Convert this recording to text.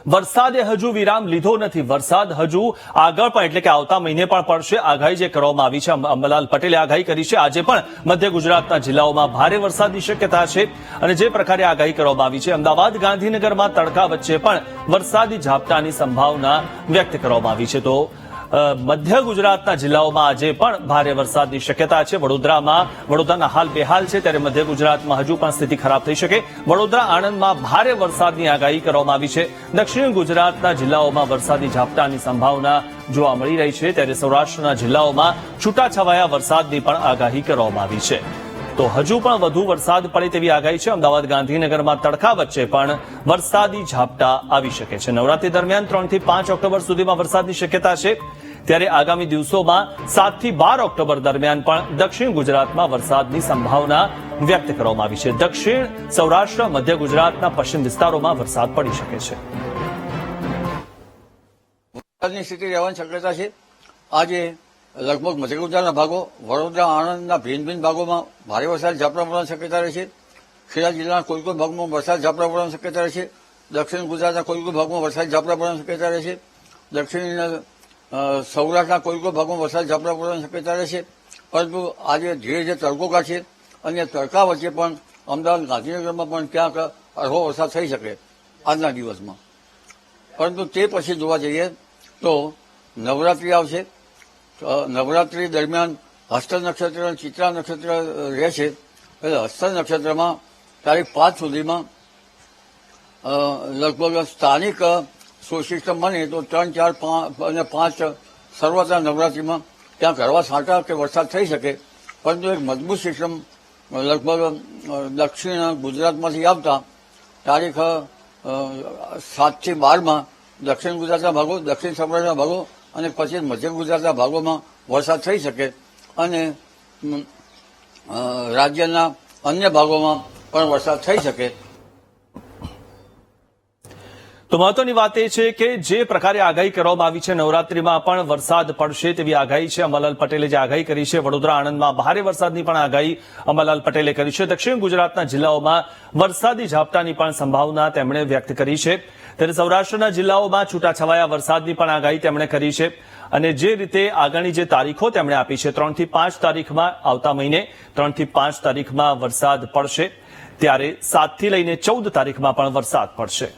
વરસાદે હજુ વિરામ લીધો નથી. વરસાદ હજુ આગળ પણ એટલે કે આવતા મહિને પણ પડશે. આગાહી જે કરવામાં આવી છે, અંબાલાલ પટેલે આગાહી કરી છે. આજે પણ મધ્ય ગુજરાતના જિલ્લાઓમાં ભારે વરસાદની શક્યતા છે. અને જે પ્રકારે આગાહી કરવામાં આવી છે, અમદાવાદ ગાંધીનગરમાં તડકા વચ્ચે પણ વરસાદી ઝાપટાની સંભાવના વ્યક્ત કરવામાં આવી છે. તો મધ્ય ગુજરાતના જિલ્લાઓમાં આજે પણ ભારે વરસાદની શક્યતા છે. વડોદરાના હાલ બેહાલ છે, ત્યારે મધ્ય ગુજરાતમાં હજુ પણ સ્થિતિ ખરાબ થઈ શકે. વડોદરા આણંદમાં ભારે વરસાદની આગાહી કરવામાં આવી છે. દક્ષિણ ગુજરાતના જિલ્લાઓમાં વરસાદી ઝાપટાની સંભાવના જોવા મળી રહી છે, ત્યારે સૌરાષ્ટ્રના જિલ્લાઓમાં છૂટાછવાયા વરસાદની પણ આગાહી કરવામાં આવી છે. તો હજુ પણ વધુ વરસાદ પડે તેવી આગાહી છે. અમદાવાદ ગાંધીનગરમાં તડકા વચ્ચે પણ વરસાદી ઝાપટા આવી શકે છે. નવરાત્રી દરમિયાન 3 થી 5 ઓક્ટોબર સુધીમાં વરસાદની શક્યતા છે. ત્યારે આગામી દિવસોમાં 7 થી 12 ઓક્ટોબર દરમિયાન પણ દક્ષિણ ગુજરાતમાં વરસાદની સંભાવના વ્યક્ત કરવામાં આવી છે. દક્ષિણ સૌરાષ્ટ્ર, મધ્ય ગુજરાતના પશ્ચિમ વિસ્તારોમાં વરસાદ પડી શકે છે. વરસાદની સ્થિતિ રહેવાની શક્યતા છે. આજે લગભગ મધ્ય ગુજરાતના ભાગો, વડોદરા, આણંદના ભિન્ન ભિન્ન ભાગોમાં ભારે વરસાદ ઝાપટા પડવાની શક્યતા રહેશે. ખેડા જિલ્લાના કોઈ કોઈ ભાગમાં વરસાદ ઝાપટા પડવાની શક્યતા રહેશે. દક્ષિણ ગુજરાતના કોઈ કોઈ ભાગમાં વરસાદ ઝાપટા પડવાની શક્યતા રહેશે. દક્ષિણ સૌરાષ્ટ્રના કોઈ કોઈ ભાગમાં વરસાદ ઝાપટા પડવાની શક્યતા રહેશે. પરંતુ આજે ધીરે ધીરે તડકો કાઢશે અને તડકા વચ્ચે પણ અમદાવાદ, ગાંધીનગરમાં પણ ક્યાંક હળવો વરસાદ થઈ શકે આજના દિવસમાં. પરંતુ તે પછી જોવા જઈએ તો નવરાત્રી આવશે. નવરાત્રી દરમિયાન હસ્ત નક્ષત્ર અને ચિત્રા નક્ષત્ર રહેશે. એટલે હસ્ત નક્ષત્રમાં તારીખ 5 સુધીમાં લગભગ સ્થાનિક સિસ્ટમ બને તો 3, 4 અને 5 શરૂઆતના નવરાત્રીમાં ત્યાં હળવા છાંટા કે વરસાદ થઈ શકે. પરંતુ એક મજબૂત સિસ્ટમ લગભગ દક્ષિણ ગુજરાતમાંથી આવતા તારીખ 7 થી 12માં દક્ષિણ ગુજરાતના ભાગો, દક્ષિણ સૌરાષ્ટ્રના ભાગો અને પછી મધ્ય ગુજરાતના ભાગોમાં વરસાદ થઈ શકે અને રાજ્યના અન્ય ભાગોમાં પણ વરસાદ થઈ શકે. તો મહત્વની વાત એ છે કે જે પ્રકારે આગાહી કરવામાં આવી છે, નવરાત્રીમાં પણ વરસાદ પડશે તેવી આગાહી છે. અંબાલાલ પટેલે જે આગાહી કરી છે, વડોદરા, આણંદમાં ભારે વરસાદની પણ આગાહી અંબાલાલ પટેલે કરી છે. દક્ષિણ ગુજરાતના જિલ્લાઓમાં વરસાદી ઝાપટાની પણ સંભાવના તેમણે વ્યક્ત કરી છે. ત્યારે સૌરાષ્ટ્રના જિલ્લાઓમાં છૂટાછવાયા વરસાદની પણ આગાહી તેમણે કરી છે. અને જે રીતે આગળની જે તારીખો તેમણે આપી છે, 3 થી 5 તારીખમાં આવતા મહિને 3 થી 5 તારીખમાં વરસાદ પડશે, ત્યારે 7 થી લઈને 14 તારીખમાં પણ વરસાદ પડશે.